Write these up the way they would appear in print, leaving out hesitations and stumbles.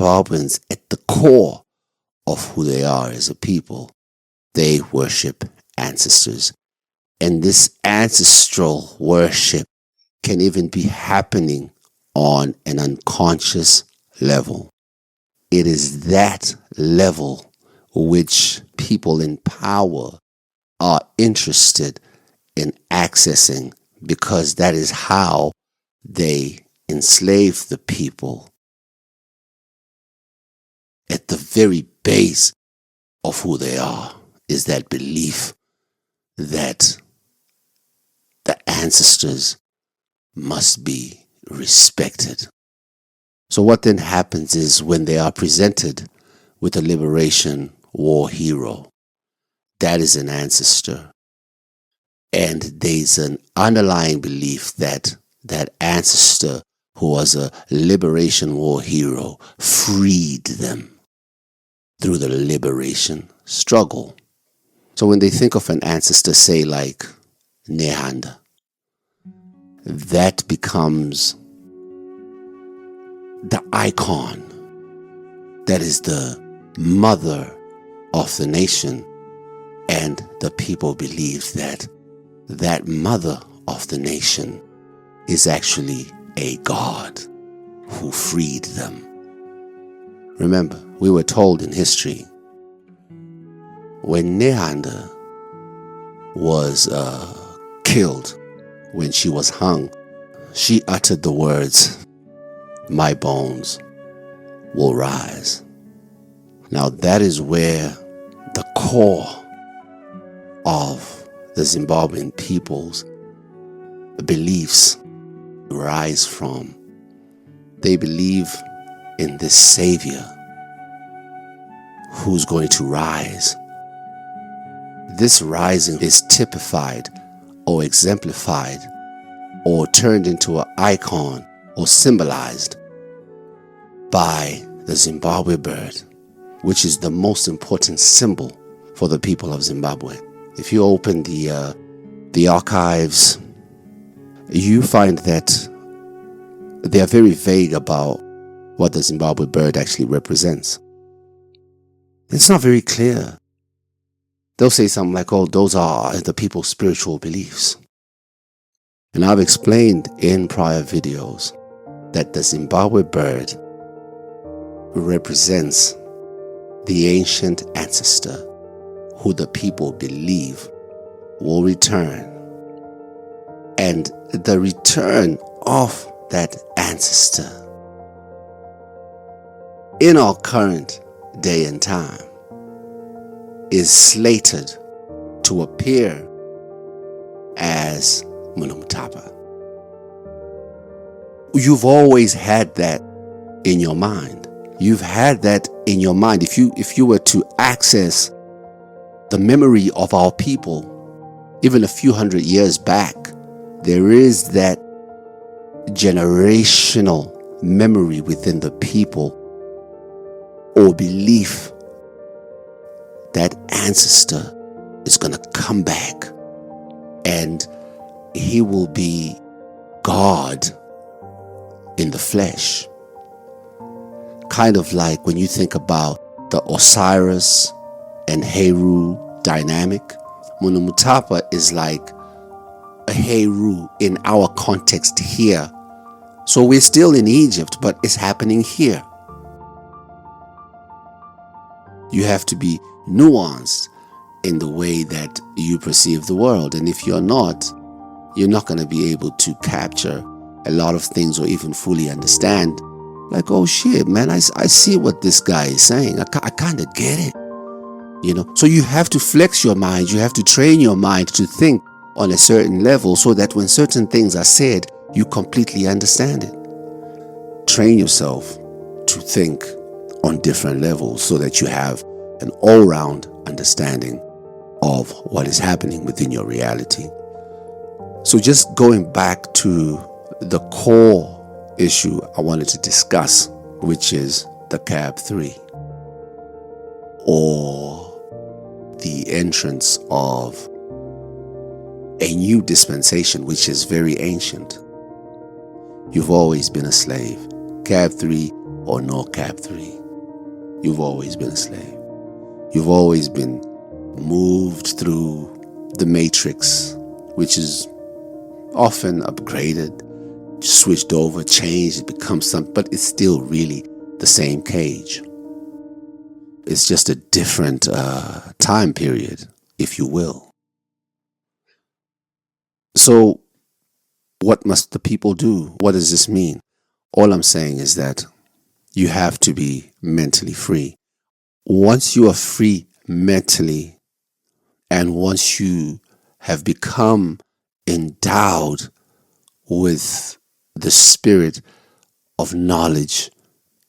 Zimbabweans, at the core of who they are as a people, they worship ancestors. And this ancestral worship can even be happening on an unconscious level. It is that level which people in power are interested in accessing, because that is how they enslave the people. At the very base of who they are is that belief that the ancestors must be respected. So what then happens is, when they are presented with a liberation war hero, that is an ancestor. And there's an underlying belief that that ancestor who was a liberation war hero freed them through the liberation struggle. So when they think of an ancestor, say like Nehanda, that becomes the icon that is the mother of the nation, and the people believe that that mother of the nation is actually a god who freed them. Remember, we were told in history, when Nehanda was killed, when she was hung, she uttered the words, "My bones will rise." Now that is where the core of the Zimbabwean people's beliefs rise from. They believe in this savior who's going to rise. This rising is typified or exemplified or turned into an icon or symbolized by the Zimbabwe bird, which is the most important symbol for the people of Zimbabwe. If you open the archives, you find that they are very vague about what the Zimbabwe bird actually represents. It's not very clear. They'll say something like, "Oh, those are the people's spiritual beliefs." And I've explained in prior videos that the Zimbabwe bird represents the ancient ancestor who the people believe will return. And the return of that ancestor in our current day and time is slated to appear as Munumutapa. You've always had that in your mind. You've had that in your mind. If you were to access the memory of our people, even a few hundred years back, there is that generational memory within the people or belief that ancestor is going to come back and he will be God in the flesh. Kind of like when you think about the Osiris and Heru dynamic, Munumutapa is like a Heru in our context here. So we're still in Egypt, but it's happening here. You have to be nuanced in the way that you perceive the world. And if you're not going to be able to capture a lot of things or even fully understand. Like, oh shit, man, I see what this guy is saying. I kind of get it. You know, so you have to flex your mind. You have to train your mind to think on a certain level so that when certain things are said, you completely understand it. Train yourself to think on different levels so that you have an all-round understanding of what is happening within your reality. So just going back to the core issue I wanted to discuss, which is the CAB 3, or the entrance of a new dispensation which is very ancient. You've always been a slave. CAB 3 or no cap 3. You've always been a slave. You've always been moved through the matrix, which is often upgraded, switched over, changed, it becomes something, but it's still really the same cage. It's just a different time period, if you will. So what must the people do? What does this mean? All I'm saying is that you have to be mentally free. Once you are free mentally, and once you have become endowed with the spirit of knowledge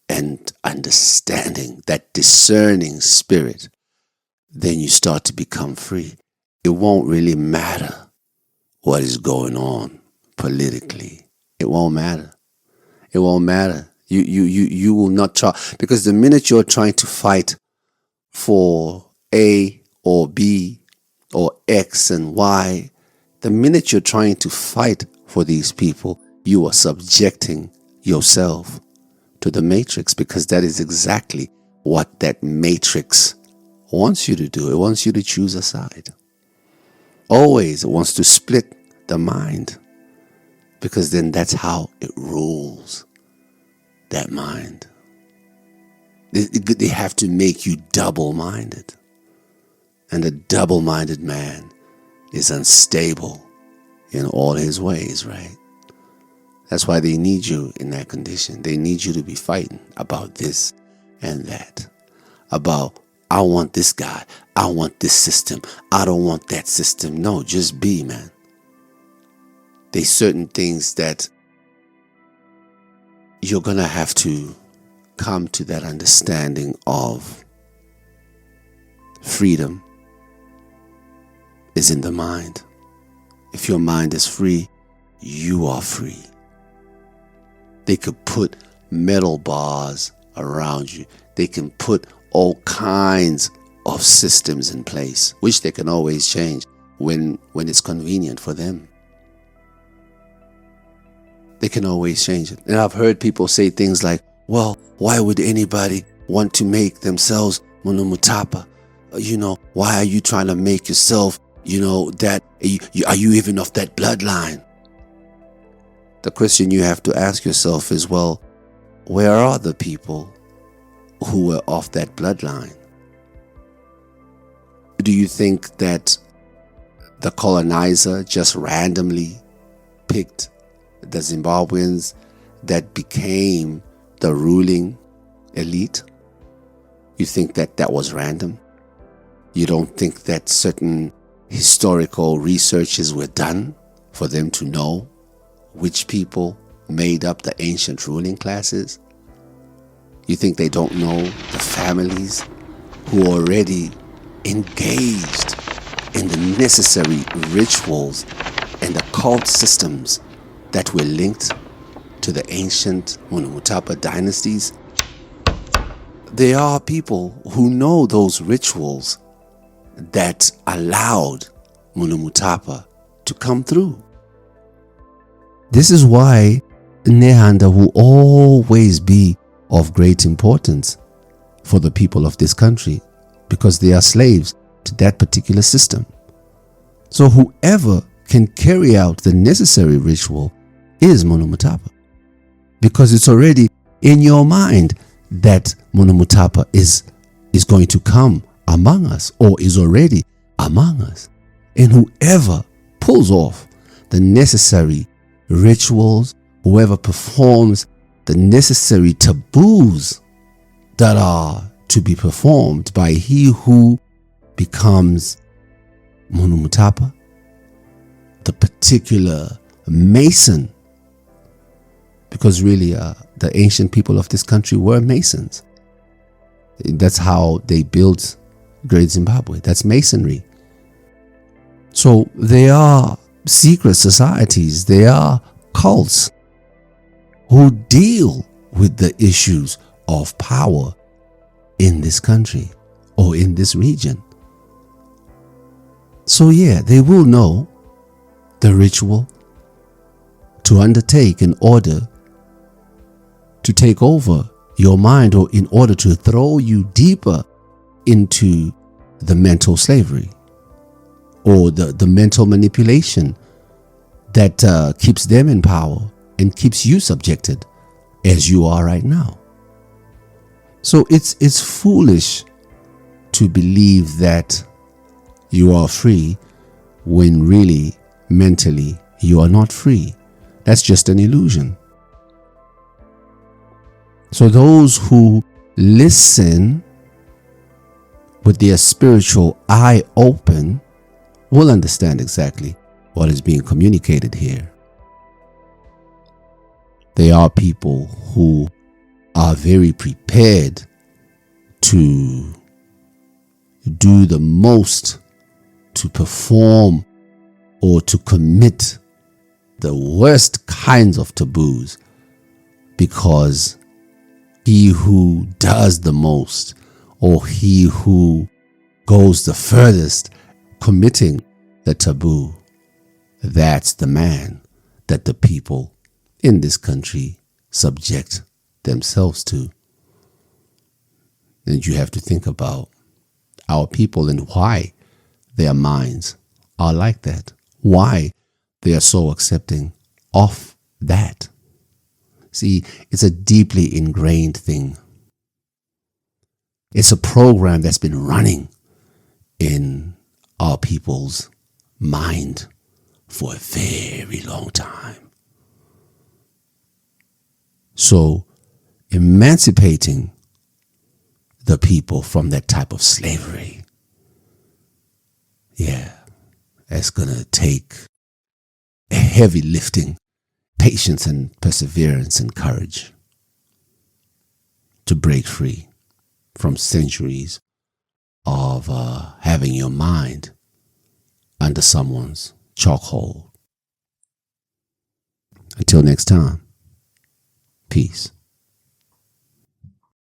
and understanding, that discerning spirit, then you start to become free. It won't really matter what is going on politically. It won't matter. It won't matter. You will not try, because the minute you're trying to fight for A or B or X and Y, the minute you're trying to fight for these people, you are subjecting yourself to the matrix, because that is exactly what that matrix wants you to do. It wants you to choose a side. Always, it wants to split the mind, because then that's how it rules that mind. They have to make you double-minded. And a double-minded man is unstable in all his ways, right? That's why they need you in that condition. They need you to be fighting about this and that. About, I want this guy. I want this system. I don't want that system. No, just be, man. There's certain things that you're going to have to come to that understanding of freedom is in the mind. If your mind is free, you are free. They could put metal bars around you. They can put all kinds of systems in place, which they can always change when it's convenient for them. They can always change it. And I've heard people say things like, well, why would anybody want to make themselves Munumutapa? Why are you trying to make yourself, that, are you even of that bloodline? The question you have to ask yourself is, well, where are the people who were of that bloodline? Do you think that the colonizer just randomly picked the Zimbabweans that became the ruling elite? You think that that was random? You don't think that certain historical researches were done for them to know which people made up the ancient ruling classes? You think they don't know the families who already engaged in the necessary rituals and the cult systems that were linked to the ancient Munumutapa dynasties? There are people who know those rituals that allowed Munumutapa to come through. This is why Nehanda will always be of great importance for the people of this country, because they are slaves to that particular system. So whoever can carry out the necessary ritual is Munumutapa, because it's already in your mind that Munumutapa is going to come among us, or is already among us. And whoever pulls off the necessary rituals, whoever performs the necessary taboos that are to be performed by he who becomes Munumutapa, the particular Mason, because really the ancient people of this country were Masons. That's how they built Great Zimbabwe. That's Masonry. So there are secret societies, there are cults who deal with the issues of power in this country or in this region. So yeah, they will know the ritual to undertake in order to take over your mind, or in order to throw you deeper into the mental slavery or the mental manipulation that keeps them in power and keeps you subjected as you are right now. So it's foolish to believe that you are free when really mentally you are not free. That's just an illusion. So those who listen with their spiritual eye open will understand exactly what is being communicated here. They are people who are very prepared to do the most to perform or to commit the worst kinds of taboos, because he who does the most, or he who goes the furthest committing the taboo, that's the man that the people in this country subject themselves to. And you have to think about our people and why their minds are like that, why they are so accepting of that. See, it's a deeply ingrained thing. It's a program that's been running in our people's mind for a very long time. So, emancipating the people from that type of slavery, that's gonna take a heavy lifting, patience and perseverance and courage to break free from centuries of having your mind under someone's chokehold. Until next time, peace.